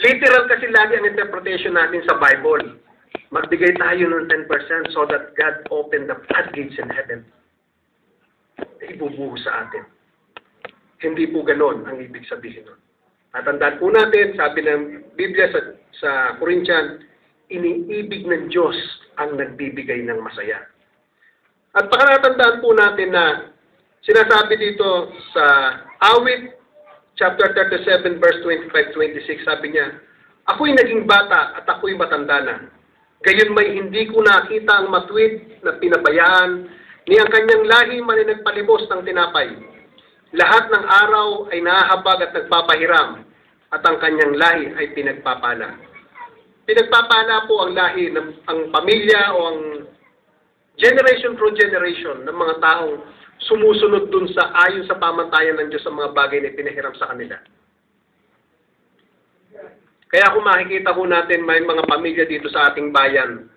Literal kasi lagi ang interpretation natin sa Bible. Magbigay tayo ng 10% so that God opened the floodgates in heaven. Ibubuhos sa atin. Hindi po ganon ang ibig sabihin nun. At tandaan po natin, sabi ng Biblia sa Corinthian, iniibig ng Diyos ang nagbibigay ng masaya. At pakanatandaan po natin na sinasabi dito sa Awit, chapter 37, verse 25-26, sabi niya, ako'y naging bata at ako'y matanda na. Gayon may hindi ko nakita ang matuwid na pinabayaan ni ang kanyang lahi man ay nagpalibos ng tinapay. Lahat ng araw ay nahahabag at nagpapahiram at ang kanyang lahi ay pinagpapala. Pinagpapala po ang lahi ng ang pamilya o ang generation through generation ng mga taong sumusunod dun sa ayon sa pamantayan ng Diyos sa mga bagay na pinahiram sa kanila. Kaya kung makikita ko natin may mga pamilya dito sa ating bayan